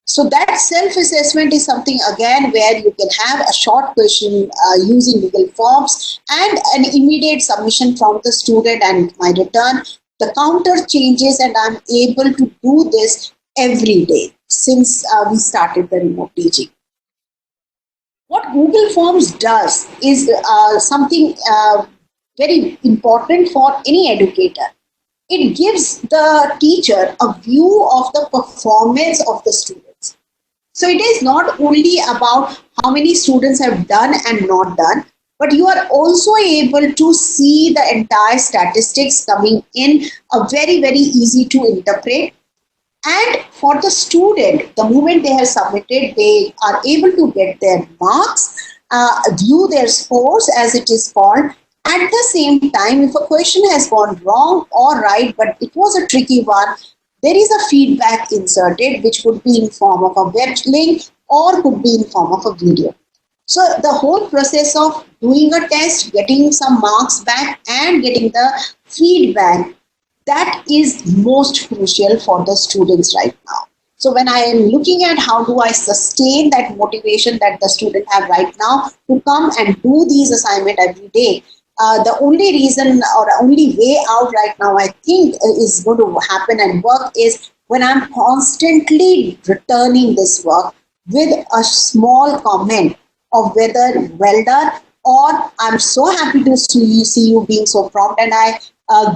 So that self-assessment is something again where you can have a short question using Google Forms and an immediate submission from the student and my return. The counter changes and I'm able to do this every day since we started the remote teaching. What Google Forms does is something very important for any educator. It gives the teacher a view of the performance of the students. So it is not only about how many students have done and not done, but you are also able to see the entire statistics coming in a very, very easy to interpret. And for the student, the moment they have submitted, they are able to get their marks, view their scores as it is called. At the same time, if a question has gone wrong or right, but it was a tricky one, there is a feedback inserted, which could be in form of a web link or could be in form of a video. So the whole process of doing a test, getting some marks back and getting the feedback, that is most crucial for the students right now. So when I am looking at how do I sustain that motivation that the student have right now to come and do these assignments every day, the only reason or only way out right now I think is going to happen and work is when I'm constantly returning this work with a small comment of whether well done or I'm so happy to see you being so prompt, and I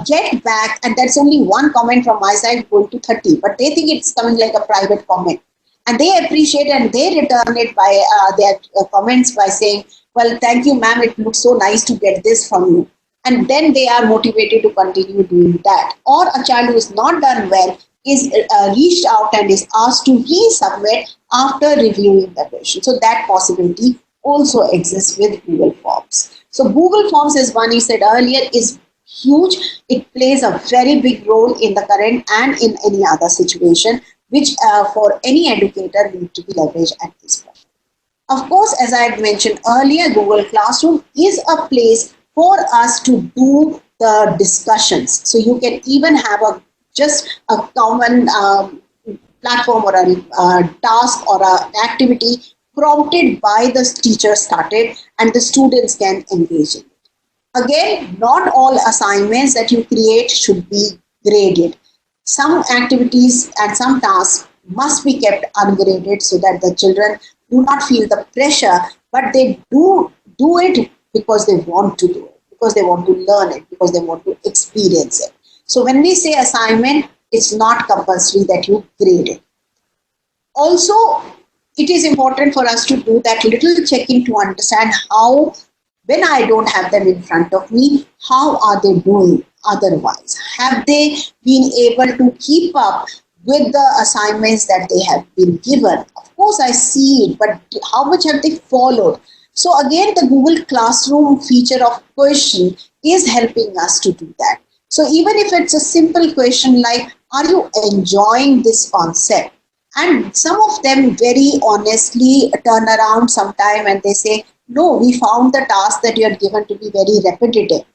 get back, and that's only one comment from my side going to 30, but they think it's coming like a private comment and they appreciate and they return it by their comments by saying, well, thank you, ma'am. It looks so nice to get this from you. And then they are motivated to continue doing that. Or a child who is not done well is reached out and is asked to resubmit after reviewing the question. So that possibility also exists with Google Forms. So Google Forms, as Vani said earlier, is huge. It plays a very big role in the current and in any other situation, which for any educator need to be leveraged at this point. Of course, as I had mentioned earlier, Google Classroom is a place for us to do the discussions. So you can even have just a common platform or a task or an activity prompted by the teacher started and the students can engage in it. Again, not all assignments that you create should be graded. Some activities and some tasks must be kept ungraded so that the children do not feel the pressure, but they do it because they want to do it, because they want to learn it, because they want to experience it. So when we say assignment, it's not compulsory that you grade it. Also, it is important for us to do that little checking to understand how, when I don't have them in front of me, how are they doing otherwise? Have they been able to keep up with the assignments that they have been given? Of course, I see it, but how much have they followed? So again, the Google Classroom feature of question is helping us to do that. So even if it's a simple question like, are you enjoying this concept? And some of them very honestly turn around sometime and they say, no, we found the task that you are given to be very repetitive.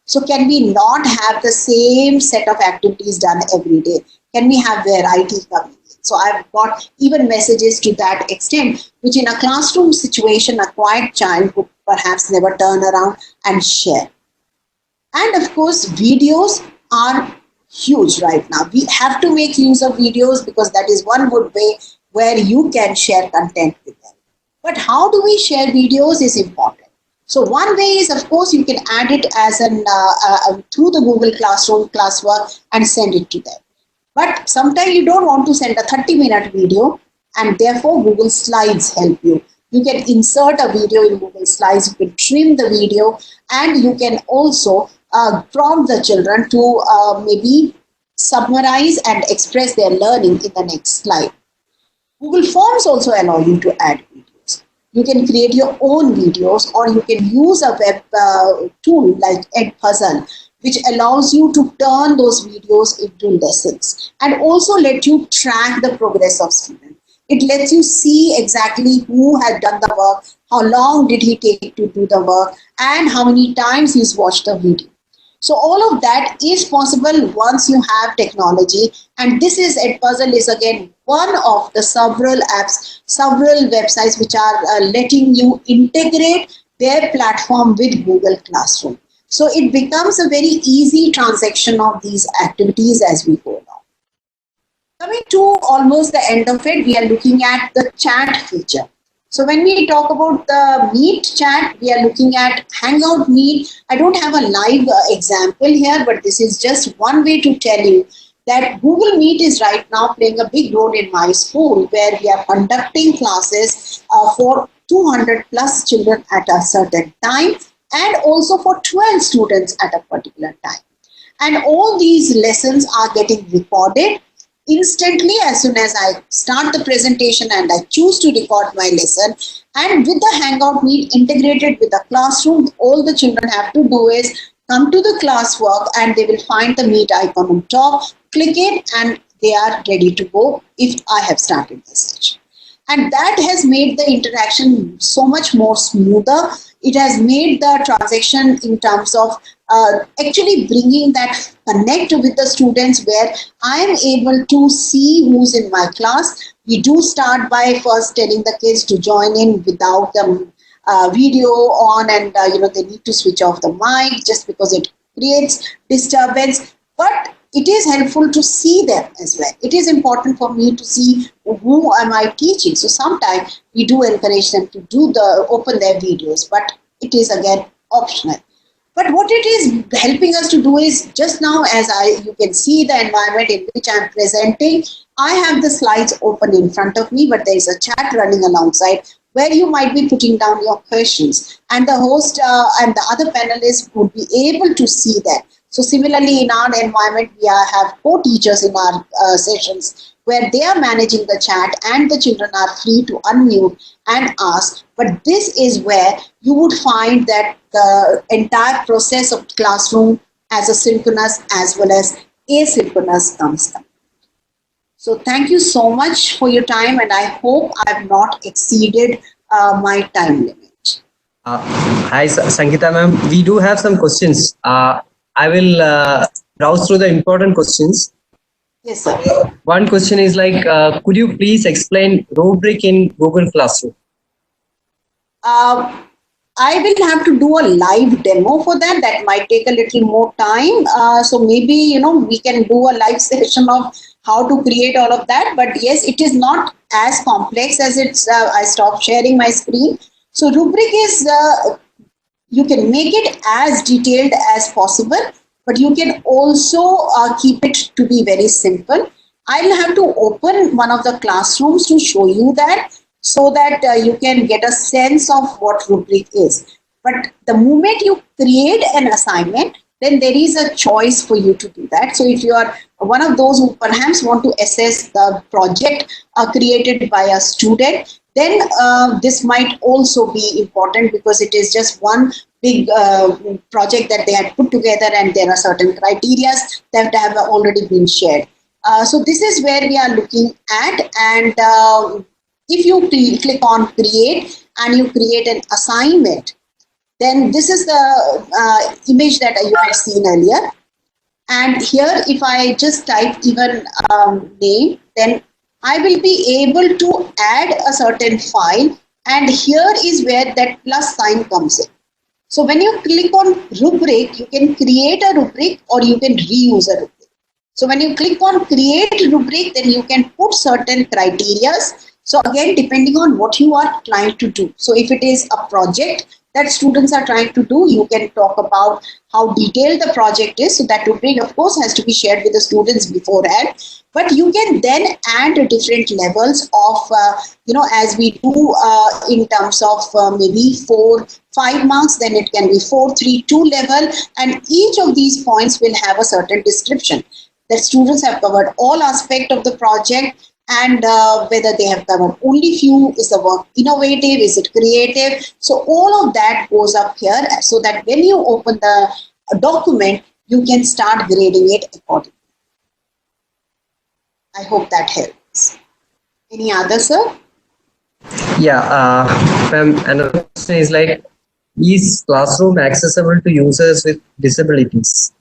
So can we not have the same set of activities done every day? Can we have variety coming in? So I've got even messages to that extent, which in a classroom situation, a quiet child would perhaps never turn around and share. And of course, videos are huge right now. We have to make use of videos because that is one good way where you can share content with them. But how do we share videos is important. So one way is, of course, you can add it as through the Google Classroom classwork and send it to them. But sometimes you don't want to send a 30-minute video, and therefore Google Slides help you. You can insert a video in Google Slides, you can trim the video, and you can also prompt the children to maybe summarize and express their learning in the next slide. Google Forms also allow you to add videos. You can create your own videos, or you can use a web tool like Edpuzzle, which allows you to turn those videos into lessons and also let you track the progress of students. It lets you see exactly who had done the work, how long did he take to do the work, and how many times he's watched the video. So all of that is possible once you have technology, and this is Edpuzzle is again one of the several apps, several websites which are letting you integrate their platform with Google Classroom. So it becomes a very easy transaction of these activities as we go along. Coming to almost the end of it, we are looking at the chat feature. So when we talk about the Meet chat, we are looking at Hangout Meet. I don't have a live example here, but this is just one way to tell you that Google Meet is right now playing a big role in my school, where we are conducting classes for 200 plus children at a certain time, and also for 12 students at a particular time. And all these lessons are getting recorded instantly as soon as I start the presentation and I choose to record my lesson. And with the Hangout Meet integrated with the classroom, all the children have to do is come to the classwork and they will find the Meet icon on top, click it, and they are ready to go if I have started the session. And that has made the interaction so much more smoother. It has made the transaction in terms of actually bringing that connect with the students, where I am able to see who's in my class. We do start by first telling the kids to join in without the video on, and they need to switch off the mic just because it creates disturbance. But it is helpful to see them as well. It is important for me to see who am I teaching. So sometimes we do encourage them to open their videos, but it is again optional. But what it is helping us to do is, just now as you can see the environment in which I am presenting, I have the slides open in front of me, but there is a chat running alongside where you might be putting down your questions, and the host and the other panelists would be able to see that. So similarly, in our environment, we have co-teachers in our sessions where they are managing the chat and the children are free to unmute and ask. But this is where you would find that the entire process of classroom as a synchronous as well as asynchronous comes down. So thank you so much for your time, and I hope I have not exceeded my time limit. Hi, Sangeeta ma'am. We do have some questions. I will browse through the important questions. Yes, sir. One question is like, could you please explain rubric in Google Classroom? I will have to do a live demo for that. That might take a little more time. So maybe, we can do a live session of how to create all of that. But yes, it is not as complex as it's, I stopped sharing my screen. So rubric is, you can make it as detailed as possible. but you can also keep it to be very simple. I'll have to open one of the classrooms to show you that, so that you can get a sense of what rubric is. But the moment you create an assignment, then there is a choice for you to do that. So if you are one of those who perhaps want to assess the project created by a student, then this might also be important, because it is just one big project that they had put together, and there are certain criteria that have already been shared. So this is where we are looking at, and if you click on create and you create an assignment, then this is the image that you have seen earlier. And here, if I just type even name, then I will be able to add a certain file, and here is where that plus sign comes in. So when you click on rubric, you can create a rubric or you can reuse a rubric. So when you click on create rubric, then you can put certain criteria. So again, depending on what you are trying to do. So if it is a project that students are trying to do, you can talk about how detailed the project is. So that rubric, of course, has to be shared with the students beforehand. But you can then add different levels of, as we do in terms of maybe 4-5 marks, then it can be 4-3-2 level. And each of these points will have a certain description that students have covered all aspects of the project, and whether they have covered only few, is the work innovative, is it creative. So all of that goes up here, so that when you open the document, you can start grading it accordingly. I hope that helps. Any other, sir? Yeah, ma'am, another question is like, is Classroom accessible to users with disabilities?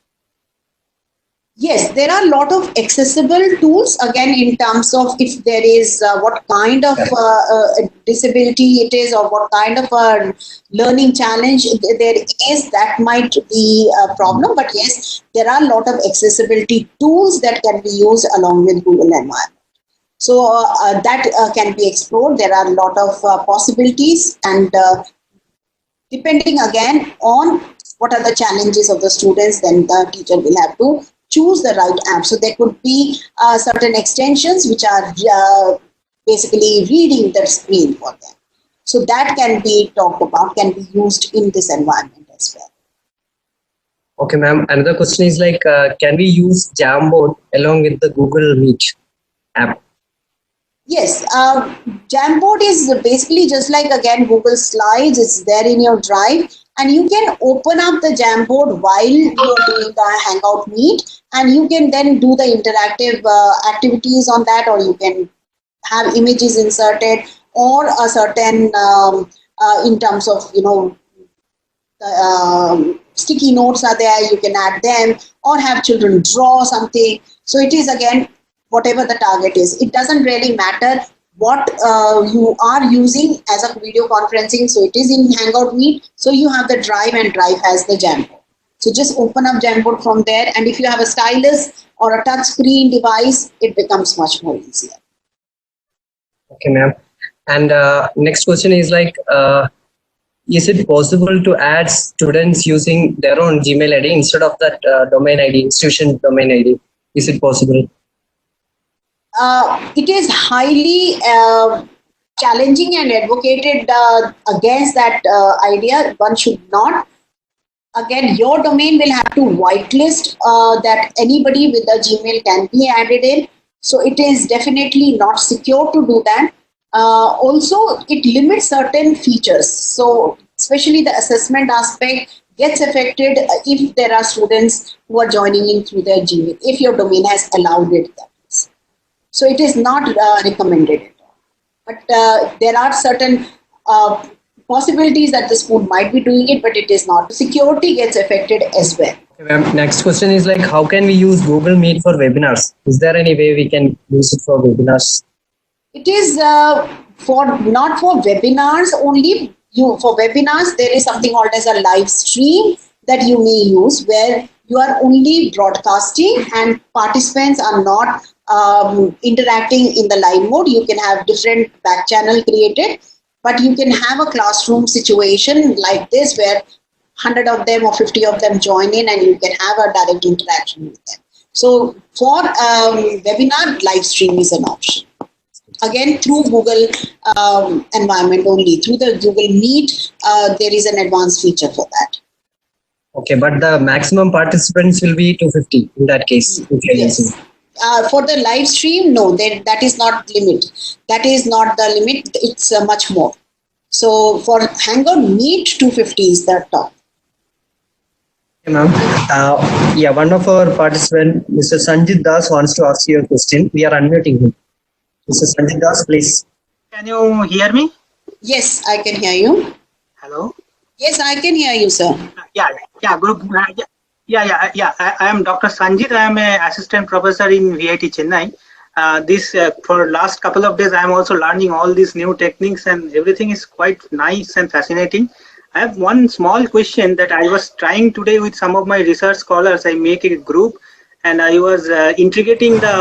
Yes, there are a lot of accessible tools, again, in terms of if there is what kind of disability it is, or what kind of a learning challenge there is, that might be a problem. But yes, there are a lot of accessibility tools that can be used along with Google environment. So that can be explored. There are a lot of possibilities, and depending again on what are the challenges of the students, then the teacher will have to choose the right app. So there could be certain extensions which are basically reading the screen for them. So that can be talked about, can be used in this environment as well. Okay, ma'am. Another question is like, can we use Jamboard along with the Google Meet app? Yes, Jamboard is basically just like, again, Google Slides. It's there in your drive, and you can open up the Jamboard while you're doing the Hangout Meet, and you can then do the interactive activities on that, or you can have images inserted, or a certain in terms of, sticky notes are there, you can add them, or have children draw something. So it is, again, whatever the target is. It doesn't really matter what you are using as a video conferencing. So it is in Hangout Meet. So you have the drive, and drive has the Jamboard. So just open up Jamboard from there. And if you have a stylus or a touch screen device, it becomes much more easier. Okay, ma'am. And next question is like, is it possible to add students using their own Gmail ID instead of that domain ID, institution domain ID? Is it possible? It is highly challenging and advocated against that idea. One should not. Again, your domain will have to whitelist that anybody with a Gmail can be added in. So it is definitely not secure to do that. Also, it limits certain features. So especially the assessment aspect gets affected if there are students who are joining in through their Gmail, if your domain has allowed it. So it is not recommended at all. But there are certain possibilities that the school might be doing it, but it is not. Security gets affected as well. Okay, next question is like, how can we use Google Meet for webinars? Is there any way we can use it for webinars? It is not for webinars only. For webinars, there is something called as a live stream that you may use, where you are only broadcasting and participants are not interacting in the live mode. You can have different back channel created, but you can have a classroom situation like this, where 100 of them or 50 of them join in, and you can have a direct interaction with them. So for webinar, live stream is an option. Again, through Google environment only, through the Google Meet, there is an advanced feature for that. Okay, but the maximum participants will be 250 in that case. If you're using. Yes. For the live stream, no, that is not limit. That is not the limit. It's much more. So for Hangout Meet, 250 is the top. Okay, ma'am. Yeah, one of our participants, Mr. Sanjit Das, wants to ask you a question. We are unmuting him. Mr. Sanjit Das, please. Can you hear me? Yes, I can hear you. Hello? Yes, I can hear you, sir. Good. I am Dr. Sanjit. I am an assistant professor in VIT Chennai. For last couple of days, I am also learning all these new techniques, and everything is quite nice and fascinating. I have one small question that I was trying today with some of my research scholars. I make a group, and I was integrating the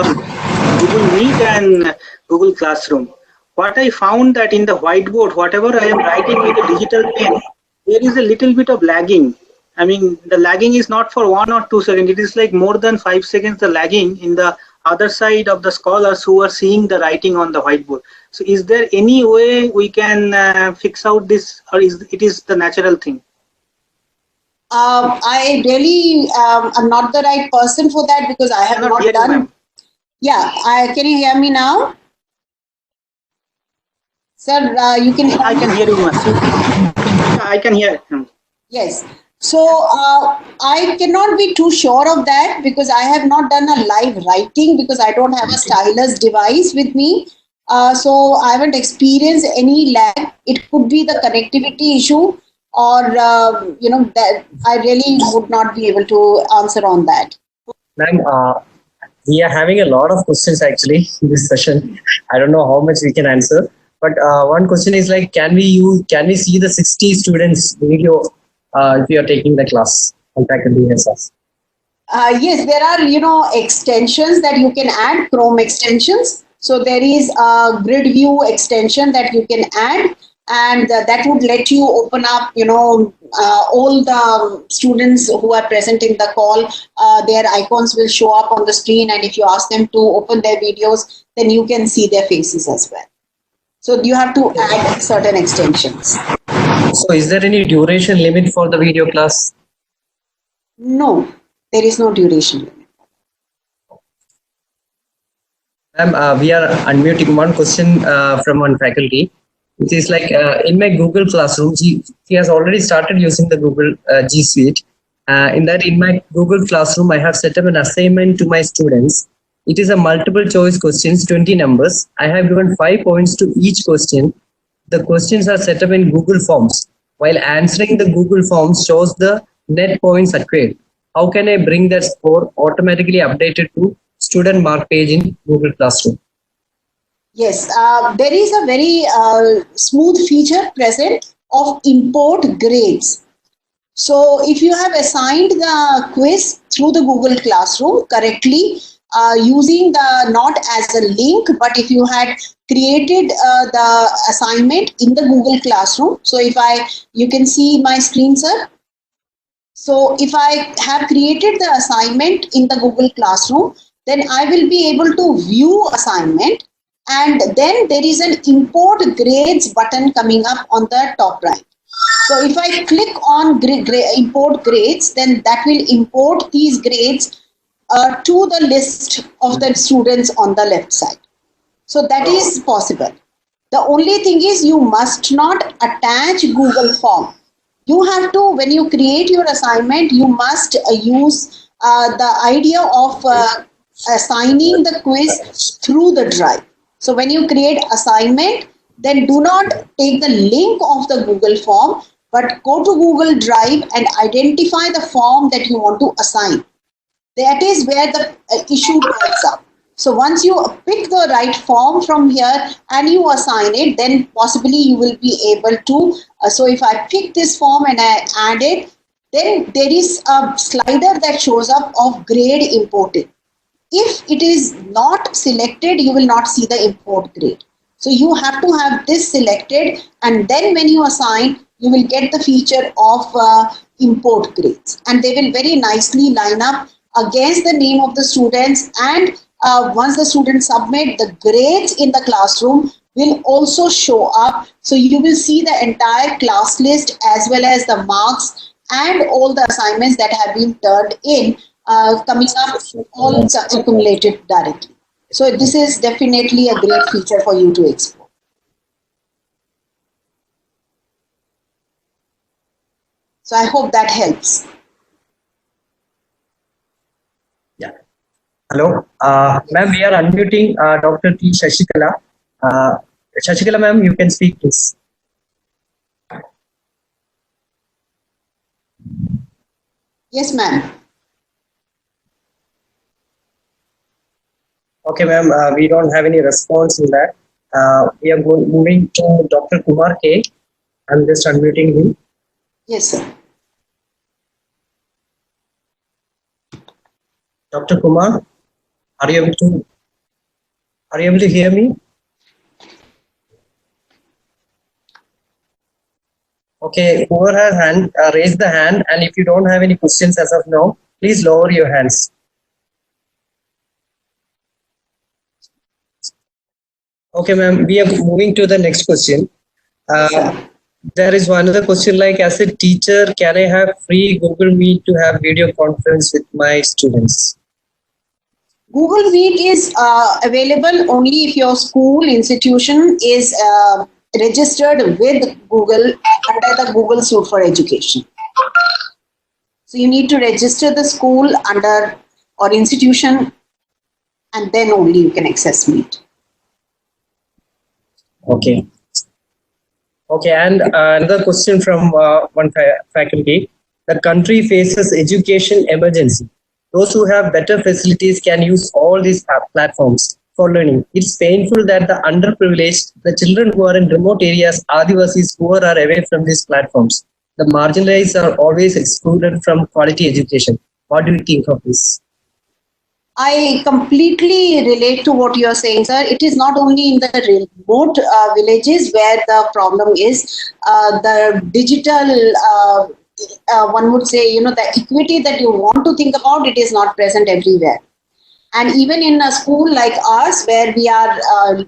Google Meet and Google Classroom. What I found that in the whiteboard, whatever I am writing with a digital pen, there is a little bit of lagging. I mean, the lagging is not for 1 or 2 seconds. It is like more than 5 seconds, the lagging in the other side of the scholars who are seeing the writing on the whiteboard. So is there any way we can fix out this, or is it the natural thing? I really am not the right person for that, because I have not done. Yeah, can you hear me now? Sir, you can hear me? I can hear you. I can hear. Yes. So I cannot be too sure of that, because I have not done a live writing, because I don't have a stylus device with me. So I haven't experienced any lag. It could be the connectivity issue, or that I really would not be able to answer on that. Ma'am, we are having a lot of questions actually in this session. I don't know how much we can answer, but one question is like, can we see the 60 students video if you are taking the class on faculty has? Yes, there are extensions that you can add, Chrome extensions. So there is a grid view extension that you can add, and that would let you open up all the students who are present in the call. Their icons will show up on the screen, and if you ask them to open their videos, then you can see their faces as well. So you have to add certain extensions. So is there any duration limit for the video class? No, there is no duration limit. Ma'am, we are unmuting one question from one faculty, which is like, in my Google Classroom, she has already started using the Google G Suite. In my Google Classroom, I have set up an assignment to my students. It is a multiple choice questions, 20 numbers. I have given 5 points to each question. The questions are set up in Google Forms. While answering the Google Forms shows the net points acquired. How can I bring that score automatically updated to student mark page in Google Classroom? Yes, there is a very smooth feature present of import grades. So if you have assigned the quiz through the Google Classroom correctly, using the not as a link, but if you had created the assignment in the Google Classroom. So you can see my screen, sir. So if I have created the assignment in the Google Classroom, then I will be able to view assignment, and then there is an import grades button coming up on the top right. So if I click on import grades, then that will import these grades to the list of the students on the left side. So that is possible. The only thing is you must not attach Google form. You have to, when you create your assignment, you must use the idea of assigning the quiz through the drive. So when you create assignment, then do not take the link of the Google form, but go to Google Drive and identify the form that you want to assign. That is where the issue comes up. So once you pick the right form from here and you assign it, then possibly you will be able to. So if I pick this form and I add it, then there is a slider that shows up of grade imported. If it is not selected, you will not see the import grade. So you have to have this selected, and then when you assign, you will get the feature of import grades, and they will very nicely line up against the name of the students, and once the students submit, the grades in the classroom will also show up. So you will see the entire class list as well as the marks and all the assignments that have been turned in coming up, all accumulated directly. So this is definitely a great feature for you to explore. So I hope that helps. Yeah. Hello, ma'am. We are unmuting Dr. T. Shashikala. Shashikala, ma'am, you can speak, please. Yes, ma'am. Okay, ma'am. We don't have any response in that. We are moving to Dr. Kumar K. I'm just unmuting him. Yes, sir. Dr. Kumar, are you able to hear me? Okay, whoever has hand, raise the hand, and if you don't have any questions as of now, please lower your hands. Okay, ma'am, we are moving to the next question. There is one other question, like, as a teacher, can I have free Google Meet to have video conference with my students? Google Meet is available only if your school institution is registered with Google under the Google Suite for Education. So you need to register the school under or institution, and then only you can access Meet. Okay. Okay, and another question from one faculty. The country faces education emergency. Those who have better facilities can use all these platforms for learning. It's painful that the underprivileged, the children who are in remote areas, Adivasis, who are away from these platforms, the marginalized are always excluded from quality education. What do you think of this? I completely relate to what you are saying, sir. It is not only in the remote villages where the problem is. The digital, one would say, the equity that you want to think about, it is not present everywhere. And even in a school like ours, where we are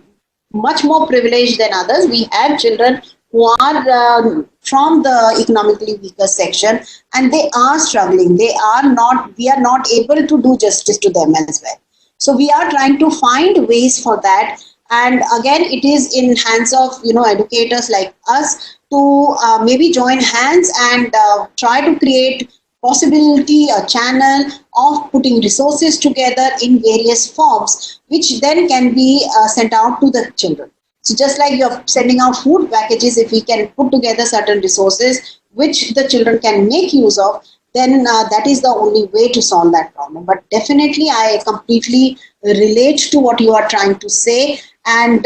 much more privileged than others, we have children who are from the economically weaker section, and they are struggling. We are not able to do justice to them as well. So we are trying to find ways for that. And again, it is in hands of, educators like us to maybe join hands and try to create possibility, a channel of putting resources together in various forms, which then can be sent out to the children. So just like you're sending out food packages, if we can put together certain resources which the children can make use of, then that is the only way to solve that problem. But definitely, I completely relate to what you are trying to say and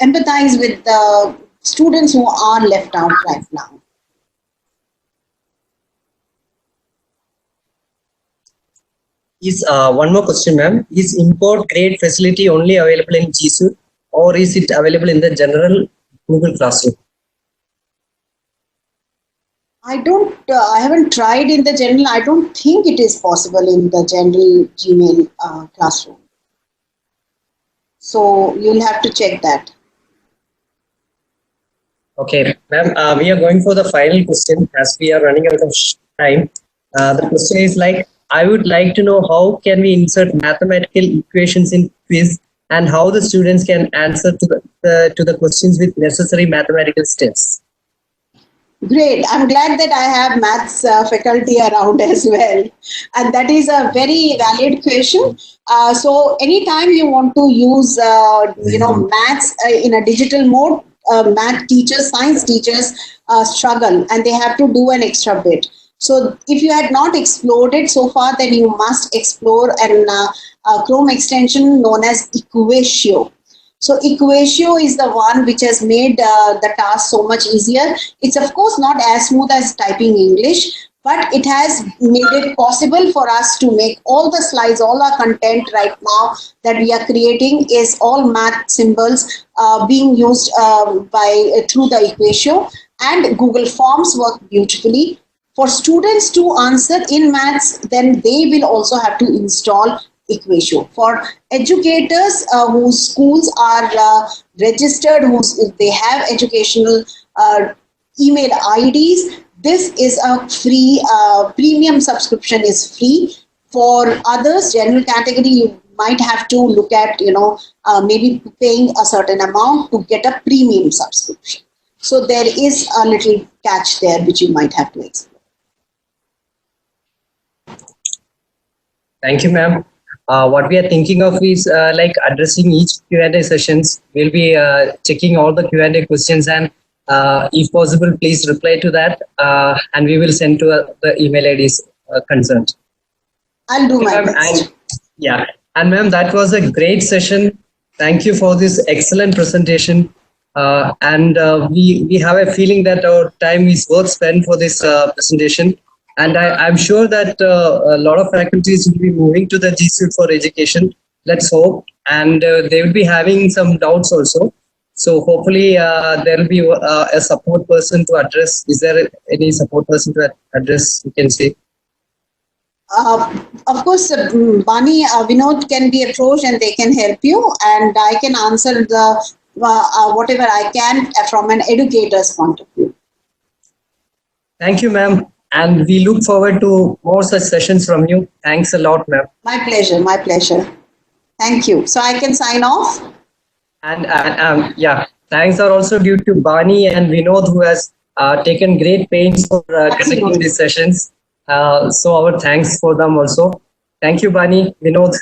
empathize with the students who are left out right now. Is one more question, ma'am. Is import grade facility only available in G Suite, or is it available in the general Google Classroom? I haven't tried in the general. I don't think it is possible in the general Gmail classroom. So you'll have to check that. Okay, ma'am, we are going for the final question as we are running out of time. The question is like, I would like to know how can we insert mathematical equations in quiz and how the students can answer to the questions with necessary mathematical steps. Great. I'm glad that I have maths faculty around as well. And that is a very valid question. So anytime you want to use, maths in a digital mode, math teachers, science teachers struggle and they have to do an extra bit. So if you had not explored it so far, then you must explore a Chrome extension known as Equatio. So Equatio is the one which has made the task so much easier. It's of course not as smooth as typing English, but it has made it possible for us to make all the slides, all our content right now that we are creating is all math symbols being used through the Equatio, and Google Forms work beautifully. For students to answer in maths, then they will also have to install Equatio. For educators whose schools are registered, they have educational email IDs, this is a free, premium subscription is free. For others, general category, you might have to look at, maybe paying a certain amount to get a premium subscription. So there is a little catch there which you might have to explore. Thank you, ma'am. What we are thinking of is like addressing each Q&A sessions. We'll be checking all the Q&A questions, and if possible, please reply to that, and we will send to the email IDs concerned. I'll do my Ma'am, best. and ma'am, that was a great session. Thank you for this excellent presentation. And we have a feeling that our time is worth spent for this presentation. And I'm sure that a lot of faculties will be moving to the G Suite for Education. Let's hope. And they will be having some doubts also. So hopefully there will be a support person to address. Is there any support person to address, you can say? Of course, Bani, Vinod can be approached and they can help you, and I can answer the whatever I can from an educator's point of view. Thank you, ma'am. And we look forward to more such sessions from you. Thanks a lot, ma'am. My pleasure, my pleasure. Thank you. So I can sign off? And yeah, thanks are also due to Bani and Vinod, who has taken great pains for conducting these sessions. So our thanks for them also. Thank you, Bani, Vinod.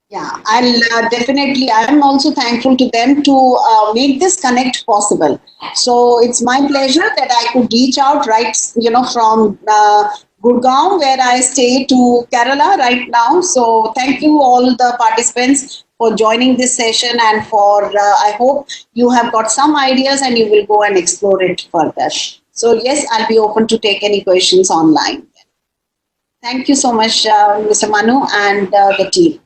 Yeah, I'll definitely, I'm also thankful to them to make this connect possible. So it's my pleasure that I could reach out right, from Gurgaon, where I stay, to Kerala right now. So thank you all the participants for joining this session, and for, I hope you have got some ideas and you will go and explore it further. So yes, I'll be open to take any questions online. Thank you so much, Mr. Manu and the team.